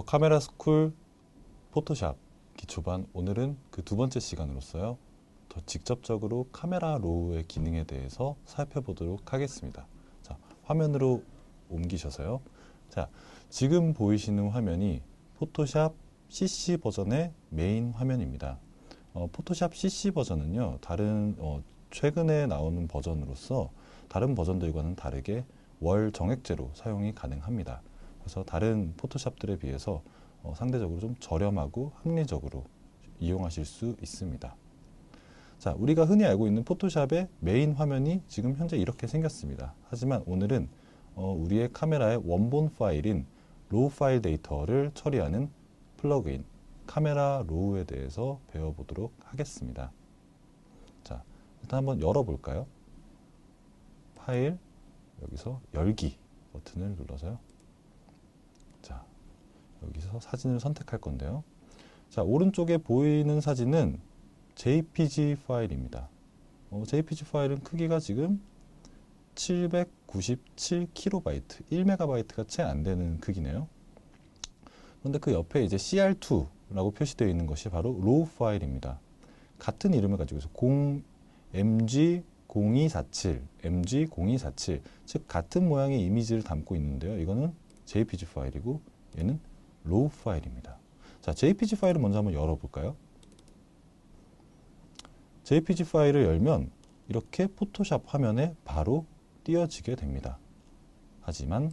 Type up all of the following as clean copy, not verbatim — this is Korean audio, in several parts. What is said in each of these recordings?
더 카메라 스쿨 포토샵 기초반, 오늘은 그 두 번째 시간으로서요. 더 직접적으로 카메라 로우의 기능에 대해서 살펴보도록 하겠습니다. 자, 화면으로 옮기셔서요. 자, 지금 보이시는 화면이 포토샵 CC 버전의 메인 화면입니다. 포토샵 CC 버전은요, 다른 최근에 나오는 버전으로서 다른 버전들과는 다르게 월 정액제로 사용이 가능합니다. 그래서 다른 포토샵들에 비해서 상대적으로 좀 저렴하고 합리적으로 이용하실 수 있습니다. 자, 우리가 흔히 알고 있는 포토샵의 메인 화면이 지금 현재 이렇게 생겼습니다. 하지만 오늘은 우리의 카메라의 원본 파일인 로우 파일 데이터를 처리하는 플러그인 카메라 로우에 대해서 배워보도록 하겠습니다. 자, 일단 한번 열어볼까요? 파일, 여기서 열기 버튼을 눌러서요. 자, 여기서 사진을 선택할 건데요. 자, 오른쪽에 보이는 사진은 JPG 파일입니다. JPG 파일은 크기가 지금 797KB, 1MB가 채 안 되는 크기네요. 그런데 그 옆에 이제 CR2라고 표시되어 있는 것이 바로 로우 파일입니다. 같은 이름을 가지고 있어요. MG0247, MG0247, 즉 같은 모양의 이미지를 담고 있는데요. 이거는 JPG 파일이고 얘는 로우 파일입니다. 자, JPG 파일을 먼저 한번 열어볼까요? JPG 파일을 열면 이렇게 포토샵 화면에 바로 띄어지게 됩니다. 하지만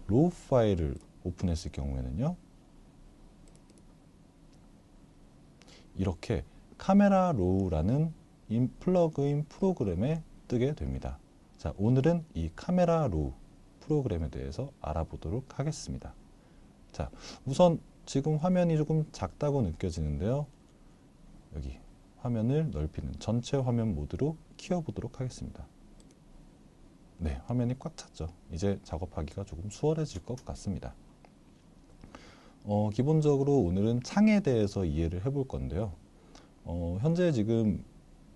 로우 파일을 오픈했을 경우에는요, 이렇게 카메라 로우라는 플러그인 프로그램에 뜨게 됩니다. 자, 오늘은 이 카메라 로우 프로그램에 대해서 알아보도록 하겠습니다. 자, 우선 지금 화면이 조금 작다고 느껴지는데요. 여기 화면을 넓히는 전체 화면 모드로 키워보도록 하겠습니다. 네, 화면이 꽉 찼죠. 이제 작업하기가 조금 수월해질 것 같습니다. 기본적으로 오늘은 창에 대해서 이해를 해볼 건데요. 현재 지금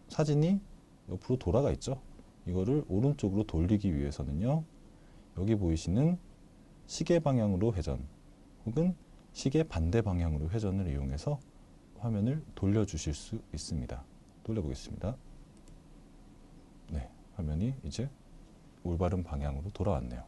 사진이 옆으로 돌아가 있죠. 이거를 오른쪽으로 돌리기 위해서는요, 여기 보이시는 시계 방향으로 회전 혹은 시계 반대 방향으로 회전을 이용해서 화면을 돌려주실 수 있습니다. 돌려보겠습니다. 네, 화면이 이제 올바른 방향으로 돌아왔네요.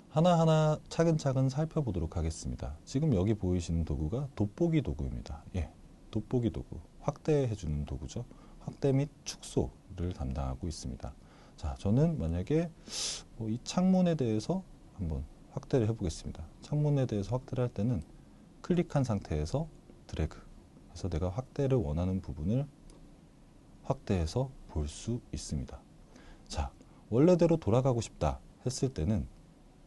하나하나 차근차근 살펴보도록 하겠습니다. 지금 여기 보이시는 도구가 돋보기 도구입니다. 예, 돋보기 도구, 확대해주는 도구죠. 확대 및 축소를 담당하고 있습니다. 자, 저는 만약에 이 창문에 대해서 한번 확대를 해보겠습니다. 창문에 대해서 확대를 할 때는 클릭한 상태에서 드래그 해서 내가 확대를 원하는 부분을 확대해서 볼 수 있습니다. 자, 원래대로 돌아가고 싶다 했을 때는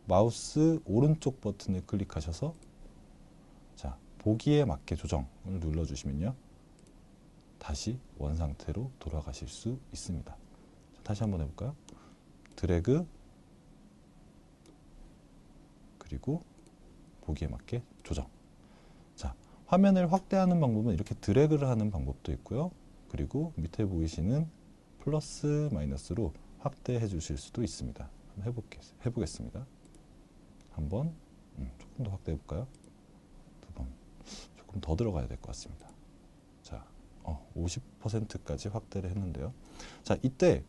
마우스 오른쪽 버튼을 클릭하셔서 자, 보기에 맞게 조정을 눌러주시면요, 다시 원상태로 돌아가실 수 있습니다. 자, 다시 한번 해볼까요? 드래그, 그리고 보기에 맞게 조정. 자, 화면을 확대하는 방법은 이렇게 드래그를 하는 방법도 있고요. 그리고 밑에 보이시는 플러스 마이너스로 확대해 주실 수도 있습니다. 한번 해보겠습니다. 한번 조금 더 확대해 볼까요? 두 번, 조금 더 들어가야 될 것 같습니다. 자, 50%까지 확대를 했는데요. 자, 이때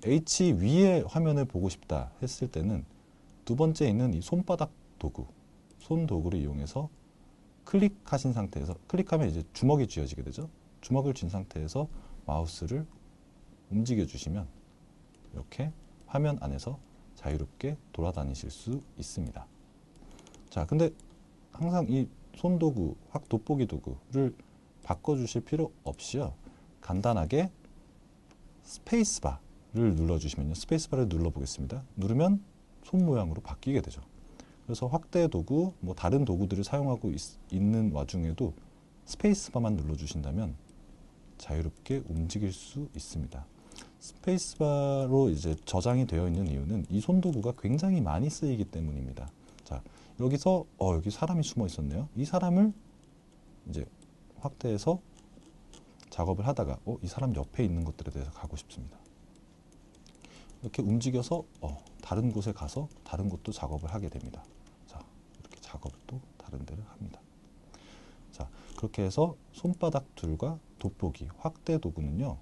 H 위에 화면을 보고 싶다 했을 때는 두 번째 있는 이 손바닥 도구, 손 도구를 이용해서 클릭하신 상태에서, 클릭하면 이제 주먹이 쥐어지게 되죠. 주먹을 쥔 상태에서 마우스를 움직여 주시면 이렇게 화면 안에서 자유롭게 돌아다니실 수 있습니다. 자, 근데 항상 이 손도구, 돋보기 도구를 바꿔주실 필요 없이요, 간단하게 스페이스바를 눌러주시면요, 스페이스바를 눌러보겠습니다. 누르면 손 모양으로 바뀌게 되죠. 그래서 확대 도구, 뭐 다른 도구들을 사용하고 있는 와중에도 스페이스바만 눌러주신다면 자유롭게 움직일 수 있습니다. 스페이스바로 이제 저장이 되어 있는 이유는 이 손도구가 굉장히 많이 쓰이기 때문입니다. 자, 여기서 여기 사람이 숨어 있었네요. 이 사람을 이제 확대해서 작업을 하다가 이 사람 옆에 있는 것들에 대해서 가고 싶습니다. 이렇게 움직여서 다른 곳에 가서 다른 곳도 작업을 하게 됩니다. 자, 이렇게 작업도 다른 데를 합니다. 자, 그렇게 해서 손바닥 툴과 돋보기, 확대 도구는요,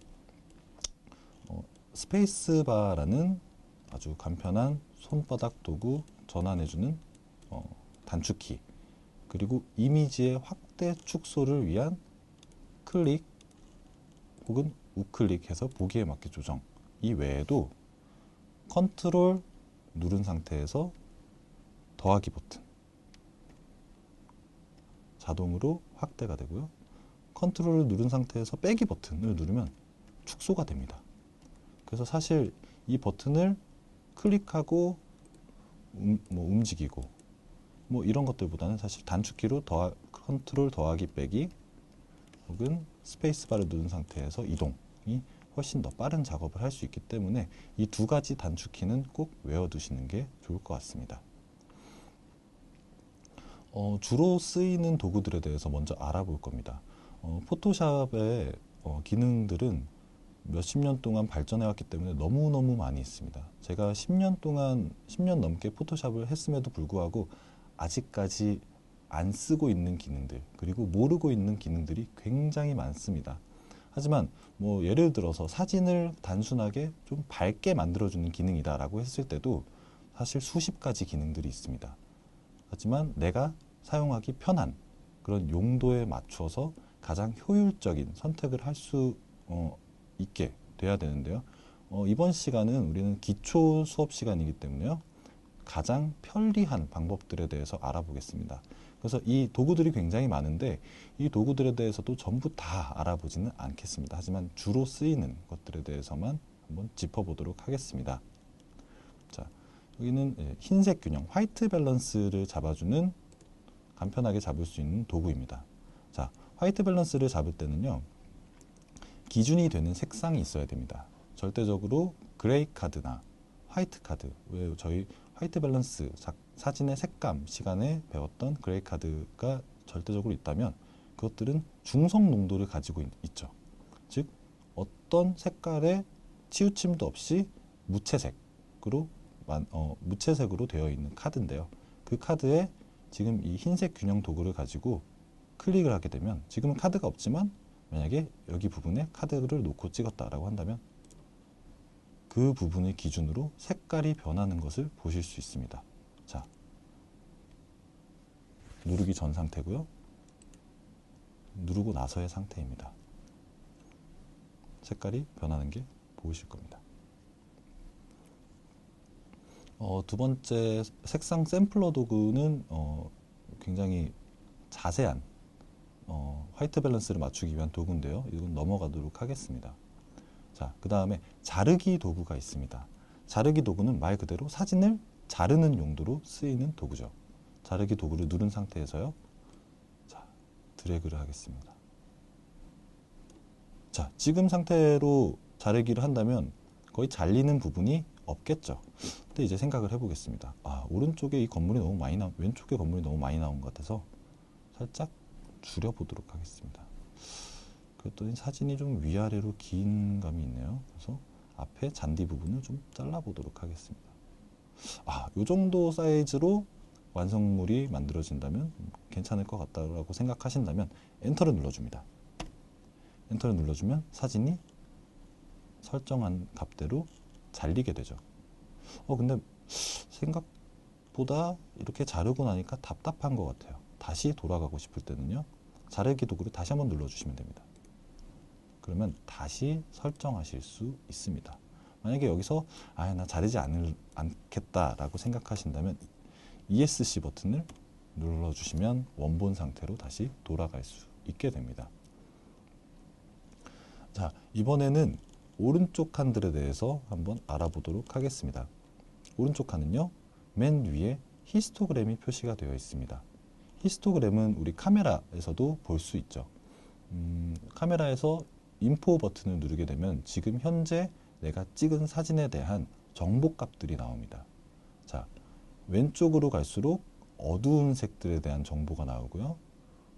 스페이스바라는 아주 간편한 손바닥 도구 전환해주는 단축키, 그리고 이미지의 확대 축소를 위한 클릭 혹은 우클릭해서 보기에 맞게 조정, 이 외에도 컨트롤 누른 상태에서 더하기 버튼 자동으로 확대가 되고요. 컨트롤을 누른 상태에서 빼기 버튼을 누르면 축소가 됩니다. 그래서 사실 이 버튼을 클릭하고 움직이고 뭐 이런 것들보다는 사실 단축키로 컨트롤 더하기 빼기 혹은 스페이스바를 누른 상태에서 이동이 훨씬 더 빠른 작업을 할 수 있기 때문에 이 두 가지 단축키는 꼭 외워두시는 게 좋을 것 같습니다. 주로 쓰이는 도구들에 대해서 먼저 알아볼 겁니다. 포토샵의 기능들은 몇십 년 동안 발전해왔기 때문에 너무너무 많이 있습니다. 제가 10년 넘게 포토샵을 했음에도 불구하고 아직까지 안 쓰고 있는 기능들, 그리고 모르고 있는 기능들이 굉장히 많습니다. 하지만 뭐 예를 들어서 사진을 단순하게 좀 밝게 만들어주는 기능이다 라고 했을 때도 사실 수십 가지 기능들이 있습니다. 하지만 내가 사용하기 편한 그런 용도에 맞춰서 가장 효율적인 선택을 할 수 있게 돼야 되는데요. 이번 시간은 우리는 기초 수업 시간이기 때문에요. 가장 편리한 방법들에 대해서 알아보겠습니다. 그래서 이 도구들이 굉장히 많은데 이 도구들에 대해서도 전부 다 알아보지는 않겠습니다. 하지만 주로 쓰이는 것들에 대해서만 한번 짚어보도록 하겠습니다. 자, 여기는 흰색 균형, 화이트 밸런스를 잡아주는 간편하게 잡을 수 있는 도구입니다. 자, 화이트 밸런스를 잡을 때는요, 기준이 되는 색상이 있어야 됩니다. 절대적으로 그레이 카드나 화이트 카드, 왜 저희 화이트 밸런스 사진의 색감 시간에 배웠던 그레이 카드가 절대적으로 있다면 그것들은 중성 농도를 가지고 있죠. 즉 어떤 색깔의 치우침도 없이 무채색으로 되어 있는 카드인데요. 그 카드에 지금 이 흰색 균형 도구를 가지고 클릭을 하게 되면 지금은 카드가 없지만 만약에 여기 부분에 카드를 놓고 찍었다라고 한다면 그 부분을 기준으로 색깔이 변하는 것을 보실 수 있습니다. 자, 누르기 전 상태고요. 누르고 나서의 상태입니다. 색깔이 변하는 게 보이실 겁니다. 두 번째 색상 샘플러 도구는 굉장히 자세한 화이트 밸런스를 맞추기 위한 도구인데요. 이건 넘어가도록 하겠습니다. 자, 그 다음에 자르기 도구가 있습니다. 자르기 도구는 말 그대로 사진을 자르는 용도로 쓰이는 도구죠. 자르기 도구를 누른 상태에서요. 자, 드래그를 하겠습니다. 자, 지금 상태로 자르기를 한다면 거의 잘리는 부분이 없겠죠. 근데 이제 생각을 해보겠습니다. 오른쪽에 이 건물이 너무 많이 왼쪽에 건물이 너무 많이 나온 것 같아서 살짝 줄여보도록 하겠습니다. 그랬더니 사진이 좀 위아래로 긴 감이 있네요. 그래서 앞에 잔디 부분을 좀 잘라보도록 하겠습니다. 이 정도 사이즈로 완성물이 만들어진다면 괜찮을 것 같다고 생각하신다면 엔터를 눌러줍니다. 엔터를 눌러주면 사진이 설정한 값대로 잘리게 되죠. 근데 생각보다 이렇게 자르고 나니까 답답한 것 같아요. 다시 돌아가고 싶을 때는요, 자르기 도구를 다시 한번 눌러주시면 됩니다. 그러면 다시 설정하실 수 있습니다. 만약에 여기서 나 자르지 않겠다라고 생각하신다면 ESC 버튼을 눌러주시면 원본 상태로 다시 돌아갈 수 있게 됩니다. 자, 이번에는 오른쪽 칸들에 대해서 한번 알아보도록 하겠습니다. 오른쪽 칸은요, 맨 위에 히스토그램이 표시가 되어 있습니다. 히스토그램은 우리 카메라에서도 볼 수 있죠. 카메라에서 인포 버튼을 누르게 되면 지금 현재 내가 찍은 사진에 대한 정보값들이 나옵니다. 자, 왼쪽으로 갈수록 어두운 색들에 대한 정보가 나오고요.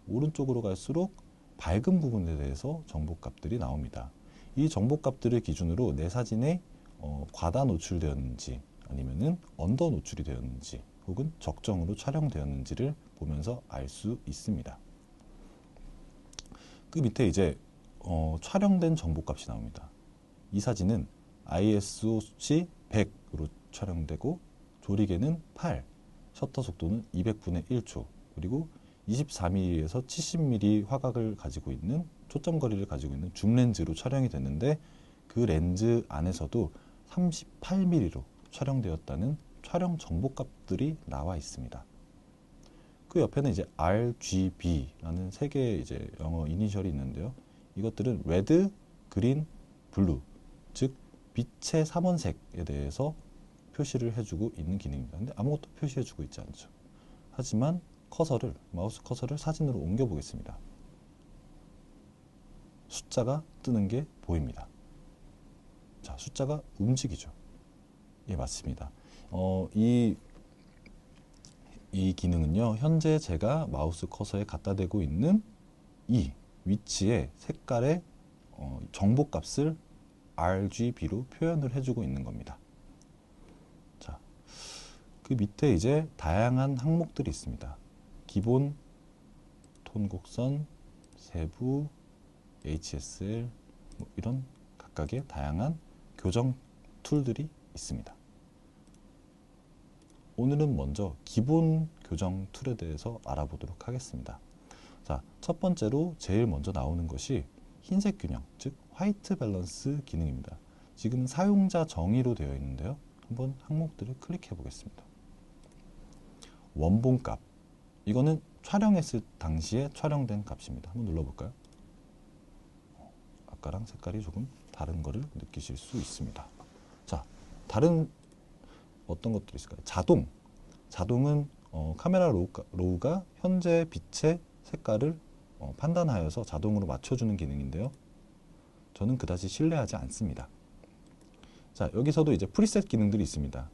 오른쪽으로 갈수록 밝은 부분에 대해서 정보값들이 나옵니다. 이 정보값들을 기준으로 내 사진에 과다 노출되었는지 아니면은 언더 노출이 되었는지 혹은 적정으로 촬영되었는지를 보면서 알 수 있습니다. 그 밑에 이제 촬영된 정보값이 나옵니다. 이 사진은 ISO 수치 100으로 촬영되고 조리개는 8, 셔터 속도는 200분의 1초, 그리고 24mm에서 70mm 화각을 가지고 있는 초점 거리를 가지고 있는 줌 렌즈로 촬영이 됐는데 그 렌즈 안에서도 38mm로 촬영되었다는 촬영 정보값들이 나와 있습니다. 그 옆에는 이제 RGB라는 세 개의 이제 영어 이니셜이 있는데요. 이것들은 레드, 그린, 블루, 즉 빛의 삼원색에 대해서 표시를 해주고 있는 기능입니다. 근데 아무것도 표시해주고 있지 않죠. 하지만 마우스 커서를 사진으로 옮겨 보겠습니다. 숫자가 뜨는 게 보입니다. 자, 숫자가 움직이죠. 예, 맞습니다. 이 기능은요, 현재 제가 마우스 커서에 갖다 대고 있는 이 위치에 색깔의 정보값을 RGB로 표현을 해주고 있는 겁니다. 자, 그 밑에 이제 다양한 항목들이 있습니다. 기본, 톤 곡선, 세부, HSL, 이런 각각의 다양한 교정 툴들이 있습니다. 오늘은 먼저 기본 교정 툴에 대해서 알아보도록 하겠습니다. 자, 첫 번째로 제일 먼저 나오는 것이 흰색 균형, 즉 화이트 밸런스 기능입니다. 지금 사용자 정의로 되어 있는데요. 한번 항목들을 클릭해 보겠습니다. 원본값, 이거는 촬영했을 당시에 촬영된 값입니다. 한번 눌러볼까요? 아까랑 색깔이 조금 다른 거를 느끼실 수 있습니다. 자, 다른 어떤 것들이 있을까요? 자동은 카메라 로우가 현재 빛의 색깔을 판단하여서 자동으로 맞춰주는 기능인데요. 저는 그다지 신뢰하지 않습니다. 자, 여기서도 이제 프리셋 기능들이 있습니다.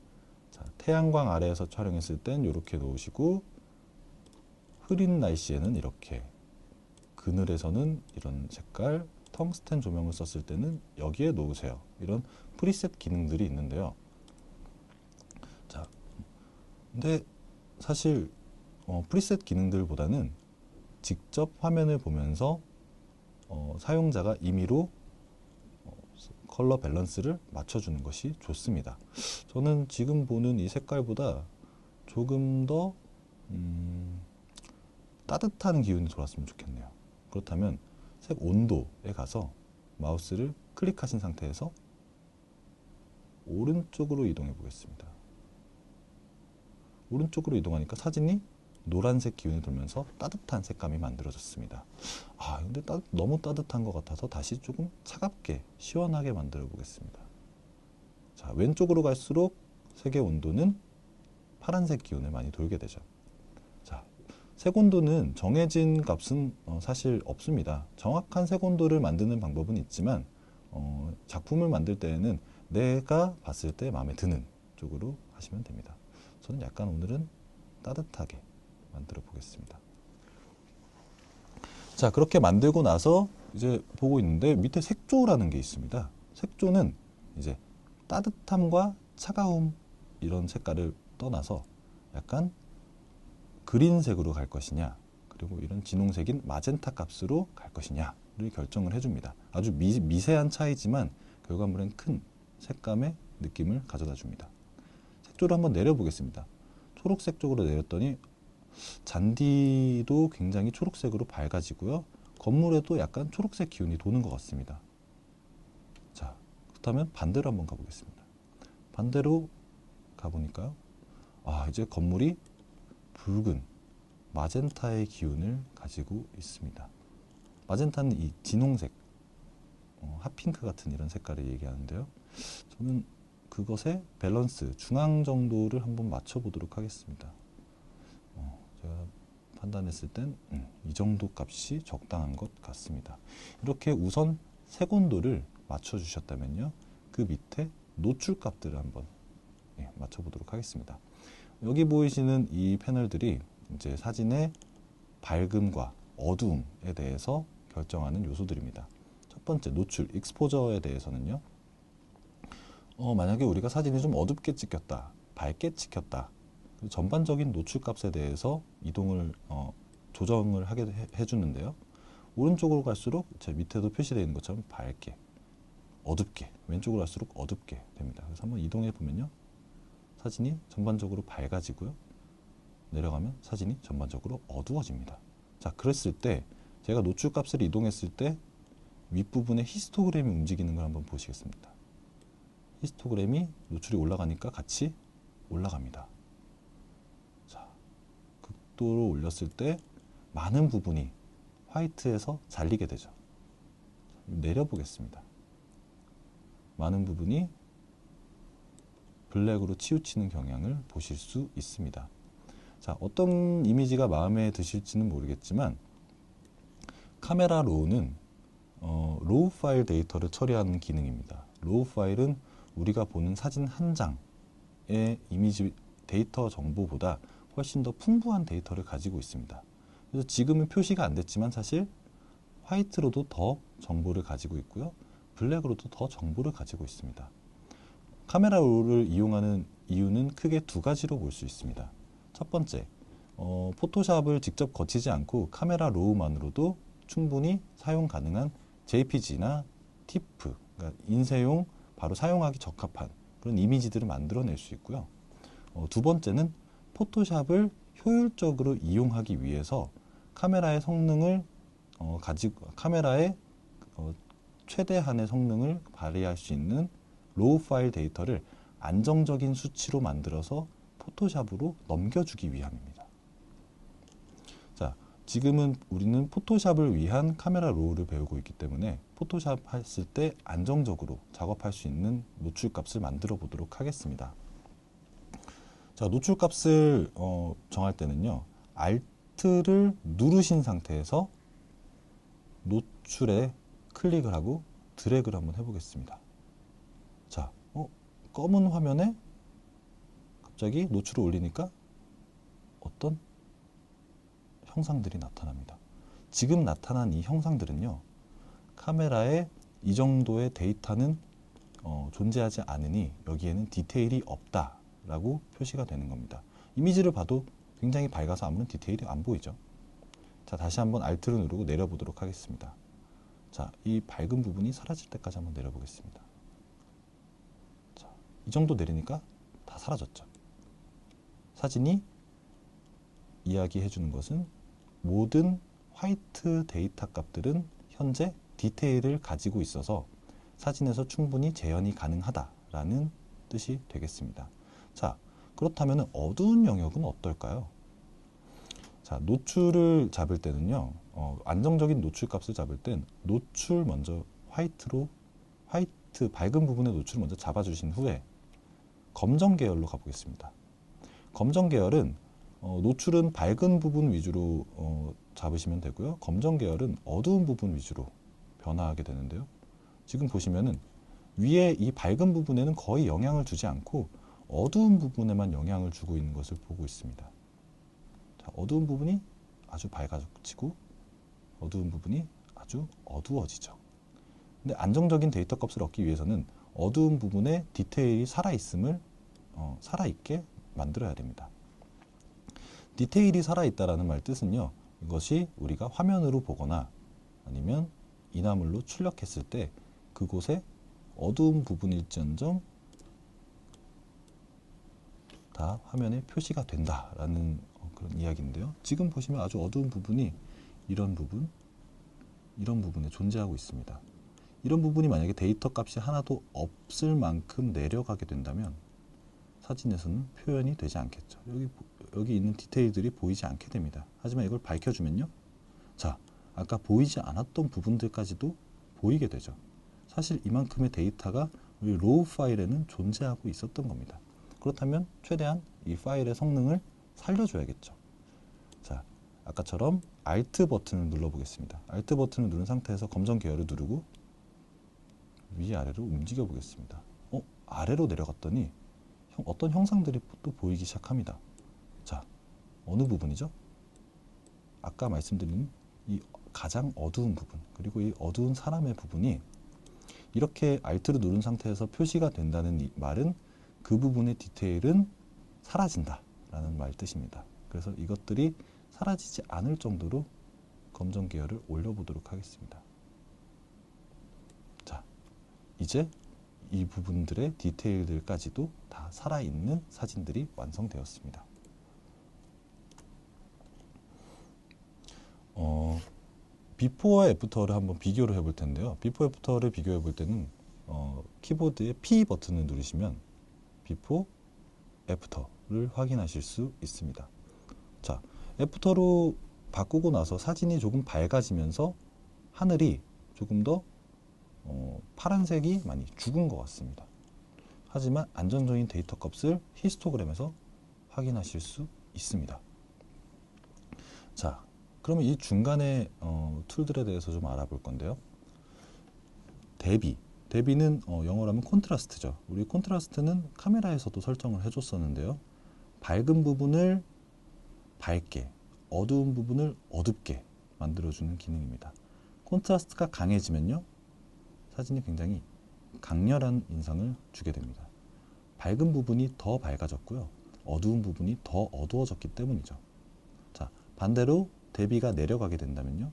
자, 태양광 아래에서 촬영했을 땐 이렇게 놓으시고, 흐린 날씨에는 이렇게, 그늘에서는 이런 색깔, 텅스텐 조명을 썼을 때는 여기에 놓으세요. 이런 프리셋 기능들이 있는데요. 자, 근데 사실 프리셋 기능들보다는 직접 화면을 보면서 사용자가 임의로 컬러 밸런스를 맞춰주는 것이 좋습니다. 저는 지금 보는 이 색깔보다 조금 더 따뜻한 기운이 돌았으면 좋겠네요. 그렇다면 색 온도에 가서 마우스를 클릭하신 상태에서 오른쪽으로 이동해 보겠습니다. 오른쪽으로 이동하니까 사진이 노란색 기운이 돌면서 따뜻한 색감이 만들어졌습니다. 아, 근데 너무 따뜻한 것 같아서 다시 조금 차갑게 시원하게 만들어 보겠습니다. 자, 왼쪽으로 갈수록 색의 온도는 파란색 기운을 많이 돌게 되죠. 자, 색 온도는 정해진 값은 사실 없습니다. 정확한 색 온도를 만드는 방법은 있지만 작품을 만들 때에는 내가 봤을 때 마음에 드는 쪽으로 하시면 됩니다. 저는 약간 오늘은 따뜻하게 만들어 보겠습니다. 자, 그렇게 만들고 나서 이제 보고 있는데 밑에 색조라는 게 있습니다. 색조는 이제 따뜻함과 차가움 이런 색깔을 떠나서 약간 그린색으로 갈 것이냐, 그리고 이런 진홍색인 마젠타 값으로 갈 것이냐를 결정을 해줍니다. 아주 미세한 차이지만 결과물엔 큰 색감의 느낌을 가져다 줍니다. 색조를 한번 내려보겠습니다. 초록색 쪽으로 내렸더니 잔디도 굉장히 초록색으로 밝아지고요. 건물에도 약간 초록색 기운이 도는 것 같습니다. 자, 그렇다면 반대로 한번 가보겠습니다. 반대로 가보니까요. 아, 이제 건물이 붉은 마젠타의 기운을 가지고 있습니다. 마젠타는 이 진홍색, 핫핑크 같은 이런 색깔을 얘기하는데요. 저는 그것의 밸런스, 중앙 정도를 한번 맞춰보도록 하겠습니다. 제가 판단했을 땐 이 정도 값이 적당한 것 같습니다. 이렇게 우선 색 온도를 맞춰주셨다면요. 그 밑에 노출 값들을 한번 맞춰보도록 하겠습니다. 여기 보이시는 이 패널들이 이제 사진의 밝음과 어두움에 대해서 결정하는 요소들입니다. 첫 번째 노출, 익스포저에 대해서는요. 만약에 우리가 사진이 좀 어둡게 찍혔다, 밝게 찍혔다, 전반적인 노출 값에 대해서 이동을 조정을 하게 해주는데요. 오른쪽으로 갈수록 제 밑에도 표시되어 있는 것처럼 밝게, 어둡게, 왼쪽으로 갈수록 어둡게 됩니다. 그래서 한번 이동해 보면요, 사진이 전반적으로 밝아지고요, 내려가면 사진이 전반적으로 어두워집니다. 자, 그랬을 때 제가 노출 값을 이동했을 때 윗부분에 히스토그램이 움직이는 걸 한번 보시겠습니다. 히스토그램이 노출이 올라가니까 같이 올라갑니다. 자, 극도로 올렸을 때 많은 부분이 화이트에서 잘리게 되죠. 내려보겠습니다. 많은 부분이 블랙으로 치우치는 경향을 보실 수 있습니다. 자, 어떤 이미지가 마음에 드실지는 모르겠지만 카메라 로우는 로우 파일 데이터를 처리하는 기능입니다. 로우 파일은 우리가 보는 사진 한 장의 이미지 데이터 정보보다 훨씬 더 풍부한 데이터를 가지고 있습니다. 그래서 지금은 표시가 안 됐지만 사실 화이트로도 더 정보를 가지고 있고요, 블랙으로도 더 정보를 가지고 있습니다. 카메라 로우를 이용하는 이유는 크게 두 가지로 볼 수 있습니다. 첫 번째, 포토샵을 직접 거치지 않고 카메라 로우만으로도 충분히 사용 가능한 JPG나 TIFF, 그러니까 인쇄용 바로 사용하기 적합한 그런 이미지들을 만들어낼 수 있고요. 두 번째는 포토샵을 효율적으로 이용하기 위해서 카메라의 성능을 카메라의 최대한의 성능을 발휘할 수 있는 로우 파일 데이터를 안정적인 수치로 만들어서 포토샵으로 넘겨주기 위함입니다. 자, 지금은 우리는 포토샵을 위한 카메라 로우를 배우고 있기 때문에 포토샵 했을 때 안정적으로 작업할 수 있는 노출 값을 만들어 보도록 하겠습니다. 자, 노출 값을 정할 때는요, Alt를 누르신 상태에서 노출에 클릭을 하고 드래그를 한번 해보겠습니다. 자, 검은 화면에 갑자기 노출을 올리니까 어떤 형상들이 나타납니다. 지금 나타난 이 형상들은요, 카메라에 이 정도의 데이터는 존재하지 않으니 여기에는 디테일이 없다라고 표시가 되는 겁니다. 이미지를 봐도 굉장히 밝아서 아무런 디테일이 안 보이죠. 자, 다시 한번 Alt를 누르고 내려보도록 하겠습니다. 자, 이 밝은 부분이 사라질 때까지 한번 내려보겠습니다. 자, 이 정도 내리니까 다 사라졌죠. 사진이 이야기해 주는 것은 모든 화이트 데이터 값들은 현재 디테일을 가지고 있어서 사진에서 충분히 재현이 가능하다라는 뜻이 되겠습니다. 자, 그렇다면 어두운 영역은 어떨까요? 자, 노출을 잡을 때는요, 안정적인 노출 값을 잡을 땐 노출 먼저 화이트 밝은 부분의 노출을 먼저 잡아주신 후에 검정 계열로 가보겠습니다. 검정 계열은 노출은 밝은 부분 위주로 잡으시면 되고요, 검정 계열은 어두운 부분 위주로 변화하게 되는데요. 지금 보시면은 위에 이 밝은 부분에는 거의 영향을 주지 않고 어두운 부분에만 영향을 주고 있는 것을 보고 있습니다. 자, 어두운 부분이 아주 밝아지고 어두운 부분이 아주 어두워지죠. 근데 안정적인 데이터 값을 얻기 위해서는 어두운 부분에 디테일이 살아있게 만들어야 됩니다. 디테일이 살아있다라는 말 뜻은요, 이것이 우리가 화면으로 보거나 아니면 이나물로 출력했을 때 그곳에 어두운 부분일지언정 다 화면에 표시가 된다라는 그런 이야기인데요. 지금 보시면 아주 어두운 부분이 이런 부분에 존재하고 있습니다. 이런 부분이 만약에 데이터 값이 하나도 없을 만큼 내려가게 된다면 사진에서는 표현이 되지 않겠죠. 여기 있는 디테일들이 보이지 않게 됩니다. 하지만 이걸 밝혀주면요, 자, 아까 보이지 않았던 부분들까지도 보이게 되죠. 사실 이만큼의 데이터가 우리 로우 파일에는 존재하고 있었던 겁니다. 그렇다면 최대한 이 파일의 성능을 살려줘야겠죠. 자, 아까처럼 Alt 버튼을 눌러보겠습니다. Alt 버튼을 누른 상태에서 검정 계열을 누르고 위아래로 움직여 보겠습니다. 아래로 내려갔더니 어떤 형상들이 또 보이기 시작합니다. 자, 어느 부분이죠? 아까 말씀드린 이 가장 어두운 부분, 그리고 이 어두운 사람의 부분이 이렇게 Alt를 누른 상태에서 표시가 된다는 이 말은 그 부분의 디테일은 사라진다 라는 말 뜻입니다. 그래서 이것들이 사라지지 않을 정도로 검정 계열을 올려보도록 하겠습니다. 자, 이제 이 부분들의 디테일들까지도 다 살아있는 사진들이 완성되었습니다. 비포와 애프터를 한번 비교를 해볼 텐데요. 비포 애프터를 비교해 볼 때는 키보드의 P 버튼을 누르시면 비포 애프터를 확인하실 수 있습니다. 자, 애프터로 바꾸고 나서 사진이 조금 밝아지면서 하늘이 조금 더 파란색이 많이 죽은 것 같습니다. 하지만 안정적인 데이터 값을 히스토그램에서 확인하실 수 있습니다. 자, 그러면 이 중간의 툴들에 대해서 좀 알아볼 건데요. 대비는 영어로 하면 콘트라스트죠. 우리 콘트라스트는 카메라에서도 설정을 해줬었는데요. 밝은 부분을 밝게, 어두운 부분을 어둡게 만들어주는 기능입니다. 콘트라스트가 강해지면요, 사진이 굉장히 강렬한 인상을 주게 됩니다. 밝은 부분이 더 밝아졌고요, 어두운 부분이 더 어두워졌기 때문이죠. 자, 반대로 대비가 내려가게 된다면요,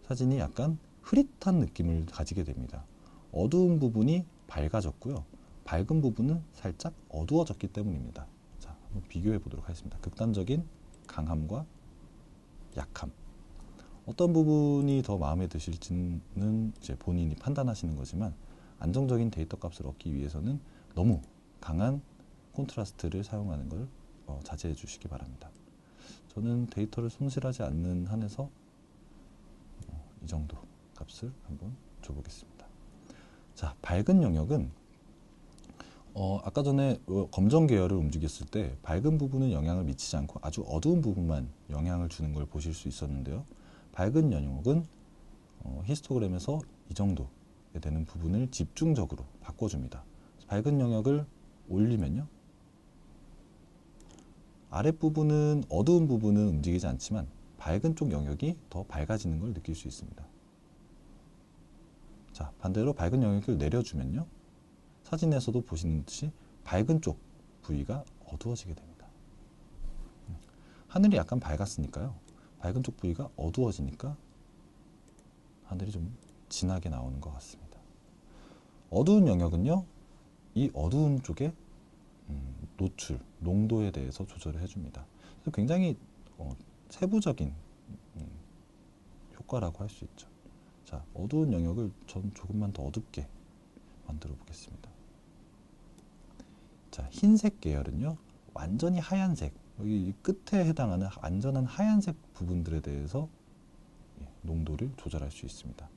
사진이 약간 흐릿한 느낌을 가지게 됩니다. 어두운 부분이 밝아졌고요, 밝은 부분은 살짝 어두워졌기 때문입니다. 자, 한번 비교해 보도록 하겠습니다. 극단적인 강함과 약함. 어떤 부분이 더 마음에 드실지는 이제 본인이 판단하시는 거지만, 안정적인 데이터 값을 얻기 위해서는 너무 강한 콘트라스트를 사용하는 걸 자제해 주시기 바랍니다. 저는 데이터를 손실하지 않는 한에서 이 정도 값을 한번 줘보겠습니다. 자, 밝은 영역은 아까 전에 검정 계열을 움직였을 때 밝은 부분은 영향을 미치지 않고 아주 어두운 부분만 영향을 주는 걸 보실 수 있었는데요. 밝은 영역은 히스토그램에서 이 정도에 되는 부분을 집중적으로 바꿔줍니다. 밝은 영역을 올리면요, 아랫부분은, 어두운 부분은 움직이지 않지만 밝은 쪽 영역이 더 밝아지는 걸 느낄 수 있습니다. 자, 반대로 밝은 영역을 내려주면요, 사진에서도 보시는 듯이 밝은 쪽 부위가 어두워지게 됩니다. 하늘이 약간 밝았으니까요, 밝은 쪽 부위가 어두워지니까 하늘이 좀 진하게 나오는 것 같습니다. 어두운 영역은요, 이 어두운 쪽에 노출, 농도에 대해서 조절을 해줍니다. 그래서 굉장히 세부적인 효과라고 할 수 있죠. 자, 어두운 영역을 전 조금만 더 어둡게 만들어 보겠습니다. 자, 흰색 계열은요, 완전히 하얀색, 여기 끝에 해당하는 완전한 하얀색 부분들에 대해서 농도를 조절할 수 있습니다.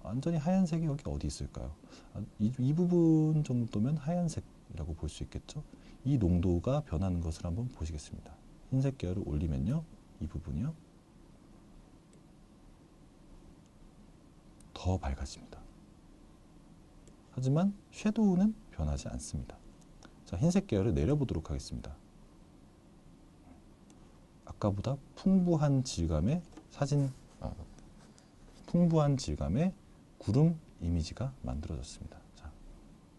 완전히 하얀색이 여기 어디 있을까요? 이 부분 정도면 하얀색이라고 볼 수 있겠죠. 이 농도가 변하는 것을 한번 보시겠습니다. 흰색 계열을 올리면요, 이 부분이요, 더 밝아집니다. 하지만 섀도우는 변하지 않습니다. 자, 흰색 계열을 내려보도록 하겠습니다. 아까보다 풍부한 질감의 풍부한 질감의 구름 이미지가 만들어졌습니다. 자,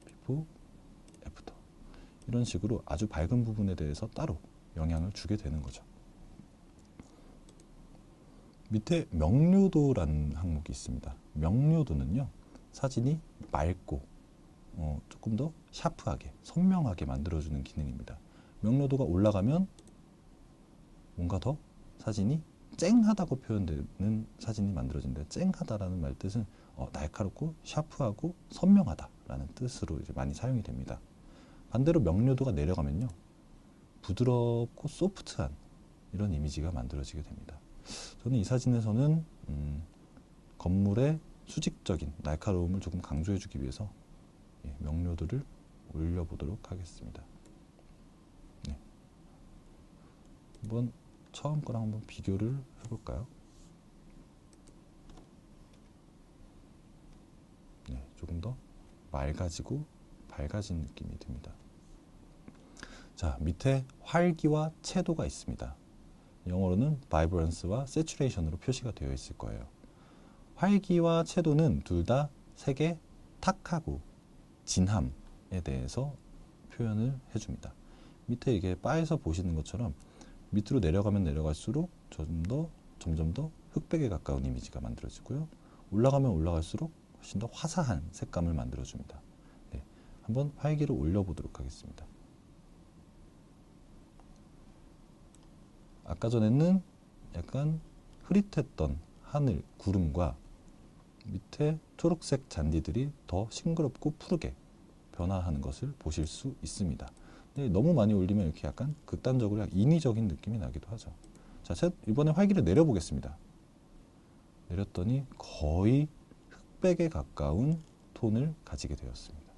비포, 애프터. 이런 식으로 아주 밝은 부분에 대해서 따로 영향을 주게 되는 거죠. 밑에 명료도라는 항목이 있습니다. 명료도는요, 사진이 맑고 조금 더 샤프하게, 선명하게 만들어주는 기능입니다. 명료도가 올라가면 뭔가 더 사진이 쨍하다고 표현되는 사진이 만들어진다. 쨍하다라는 말 뜻은 날카롭고 샤프하고 선명하다라는 뜻으로 이제 많이 사용이 됩니다. 반대로 명료도가 내려가면요, 부드럽고 소프트한 이런 이미지가 만들어지게 됩니다. 저는 이 사진에서는 건물의 수직적인 날카로움을 조금 강조해주기 위해서 명료도를 올려보도록 하겠습니다. 네. 한번 처음 거랑 한번 비교를 해볼까요? 네, 조금 더 맑아지고 밝아진 느낌이 듭니다. 자, 밑에 활기와 채도가 있습니다. 영어로는 vibrance와 saturation으로 표시가 되어 있을 거예요. 활기와 채도는 둘 다 색의 탁하고 진함에 대해서 표현을 해줍니다. 밑에 이게 바에서 보시는 것처럼 밑으로 내려가면 내려갈수록 점점 더 흑백에 가까운 이미지가 만들어지고요. 올라가면 올라갈수록 훨씬 더 화사한 색감을 만들어줍니다. 네, 한번 활기를 올려보도록 하겠습니다. 아까 전에는 약간 흐릿했던 하늘, 구름과 밑에 초록색 잔디들이 더 싱그럽고 푸르게 변화하는 것을 보실 수 있습니다. 근데 너무 많이 올리면 이렇게 약간 극단적으로 인위적인 느낌이 나기도 하죠. 자, 이번에 활기를 내려보겠습니다. 내렸더니 거의 흑백에 가까운 톤을 가지게 되었습니다.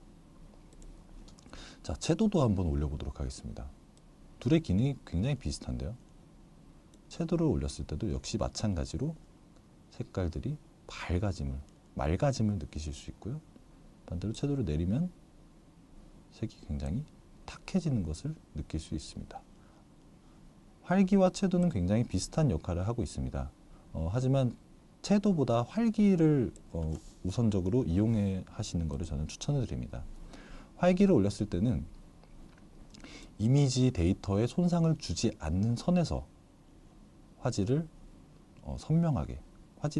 자, 채도도 한번 올려보도록 하겠습니다. 둘의 기능이 굉장히 비슷한데요. 채도를 올렸을 때도 역시 마찬가지로 색깔들이 맑아짐을 느끼실 수 있고요. 반대로 채도를 내리면 색이 굉장히 탁해지는 것을 느낄 수 있습니다. 활기와 채도는 굉장히 비슷한 역할을 하고 있습니다. 하지만 채도보다 활기를 우선적으로 이용해 하시는 것을 저는 추천을 드립니다. 활기를 올렸을 때는 이미지 데이터에 손상을 주지 않는 선에서 화질이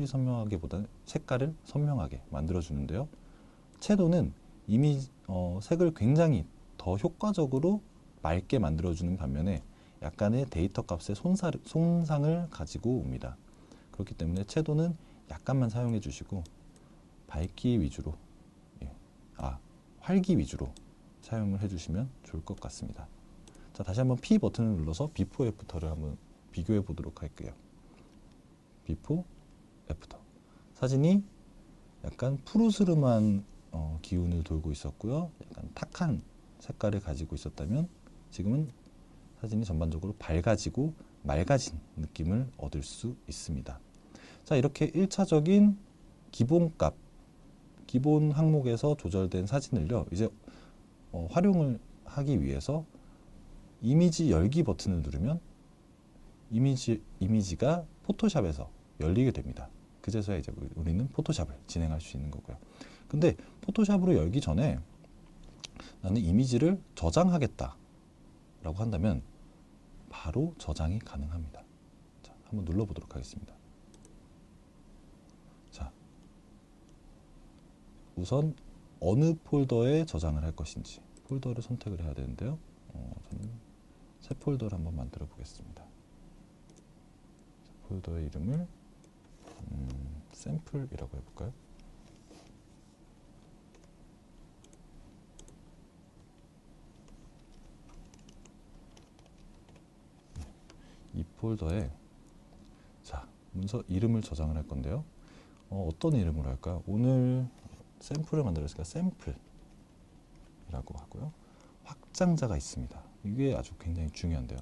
선명하게보다는 색깔을 선명하게 만들어주는데요. 채도는 색을 굉장히 더 효과적으로 맑게 만들어주는 반면에 약간의 데이터 값의 손상을 가지고 옵니다. 그렇기 때문에 채도는 약간만 사용해 주시고 활기 위주로 사용을 해주시면 좋을 것 같습니다. 자, 다시 한번 P 버튼을 눌러서 비포 애프터를 한번 비교해 보도록 할게요. 비포 애프터. 사진이 약간 푸르스름한 기운을 돌고 있었고요. 약간 탁한 색깔을 가지고 있었다면 지금은 사진이 전반적으로 밝아지고 맑아진 느낌을 얻을 수 있습니다. 자, 이렇게 1차적인 기본값, 기본 항목에서 조절된 사진을요, 이제 활용을 하기 위해서 이미지 열기 버튼을 누르면 이미지가 포토샵에서 열리게 됩니다. 그제서야 이제 우리는 포토샵을 진행할 수 있는 거고요. 근데 포토샵으로 열기 전에 나는 이미지를 저장하겠다 라고 한다면 바로 저장이 가능합니다. 자, 한번 눌러보도록 하겠습니다. 자, 우선 어느 폴더에 저장을 할 것인지 폴더를 선택을 해야 되는데요. 저는 새 폴더를 한번 만들어 보겠습니다. 폴더의 이름을 샘플이라고 해볼까요? 이 폴더에 자, 문서 이름을 저장을 할 건데요. 어떤 이름으로 할까요? 오늘 샘플을 만들었으니까 샘플이라고 하고요. 확장자가 있습니다. 이게 아주 굉장히 중요한데요.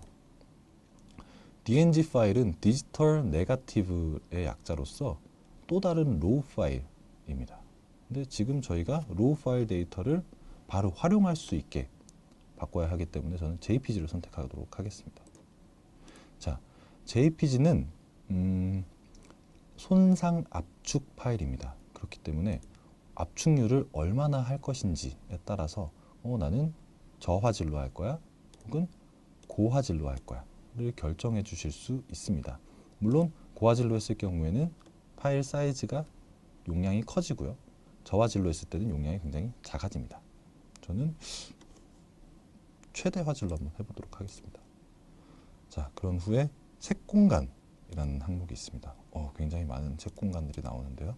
DNG 파일은 디지털 네거티브의 약자로서 또 다른 로우 파일입니다. 근데 지금 저희가 로우 파일 데이터를 바로 활용할 수 있게 바꿔야 하기 때문에 저는 JPG를 선택하도록 하겠습니다. 자, JPG는 손상 압축 파일입니다. 그렇기 때문에 압축률을 얼마나 할 것인지에 따라서 나는 저화질로 할 거야 혹은 고화질로 할 거야 를 결정해 주실 수 있습니다. 물론 고화질로 했을 경우에는 파일 사이즈가 용량이 커지고요. 저화질로 했을 때는 용량이 굉장히 작아집니다. 저는 최대 화질로 한번 해보도록 하겠습니다. 자, 그런 후에 색공간이라는 항목이 있습니다. 굉장히 많은 색공간들이 나오는데요.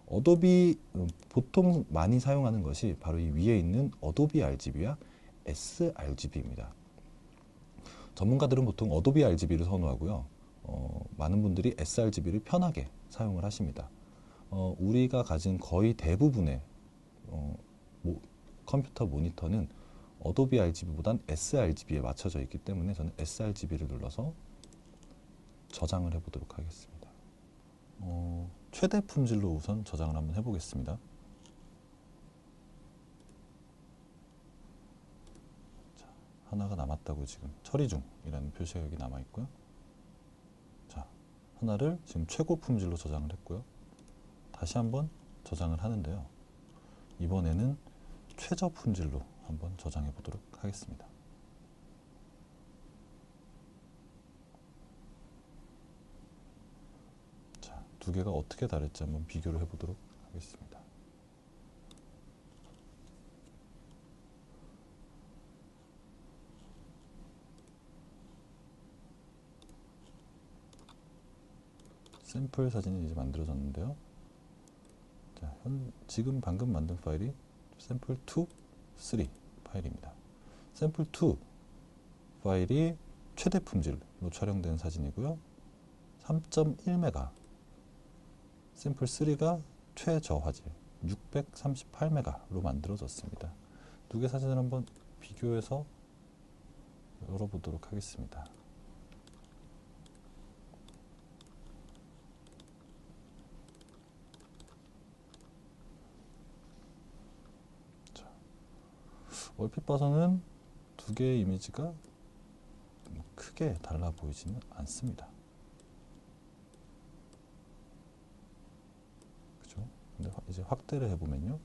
어도비 보통 많이 사용하는 것이 바로 이 위에 있는 어도비 RGB와 sRGB입니다. 전문가들은 보통 어도비 RGB를 선호하고요. 많은 분들이 sRGB를 편하게 사용을 하십니다. 우리가 가진 거의 대부분의 컴퓨터 모니터는 어도비 RGB보단 sRGB에 맞춰져 있기 때문에 저는 sRGB를 눌러서 저장을 해보도록 하겠습니다. 최대 품질로 우선 저장을 한번 해보겠습니다. 자, 하나가 남았다고 지금 처리 중이라는 표시가 여기 남아 있고요. 자, 하나를 지금 최고 품질로 저장을 했고요. 다시 한번 저장을 하는데요. 이번에는 최저 품질로 한번 저장해 보도록 하겠습니다. 자, 두 개가 어떻게 다를지 한번 비교를 해 보도록 하겠습니다. 샘플 사진이 이제 만들어졌는데요. 자, 지금 방금 만든 파일이 샘플2, 3 파일입니다. 샘플2 파일이 최대 품질로 촬영된 사진이고요. 3.1메가. 샘플3가 최저화질 638메가로 만들어졌습니다. 두 개 사진을 한번 비교해서 열어보도록 하겠습니다. 얼핏 봐서는 두 개의 이미지가 크게 달라 보이지는 않습니다. 그죠? 근데 이제 확대를 해보면요.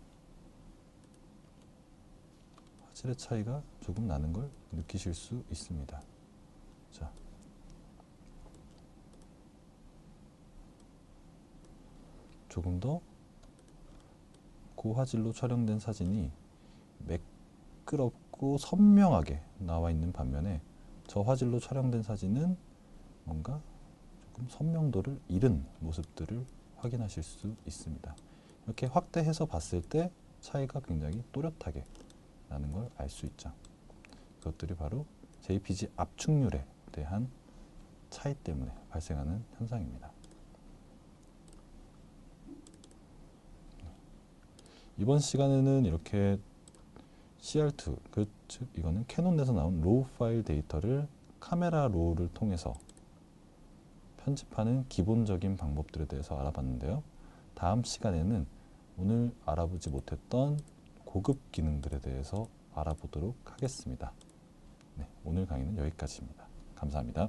화질의 차이가 조금 나는 걸 느끼실 수 있습니다. 자, 조금 더 고화질로 촬영된 사진이 매끄럽고 선명하게 나와 있는 반면에 저화질로 촬영된 사진은 뭔가 조금 선명도를 잃은 모습들을 확인하실 수 있습니다. 이렇게 확대해서 봤을 때 차이가 굉장히 또렷하게 나는 걸 알 수 있죠. 이것들이 바로 JPG 압축률에 대한 차이 때문에 발생하는 현상입니다. 이번 시간에는 이렇게 CR2, 즉 이거는 캐논 내에서 나온 로우 파일 데이터를 카메라 로우를 통해서 편집하는 기본적인 방법들에 대해서 알아봤는데요. 다음 시간에는 오늘 알아보지 못했던 고급 기능들에 대해서 알아보도록 하겠습니다. 네, 오늘 강의는 여기까지입니다. 감사합니다.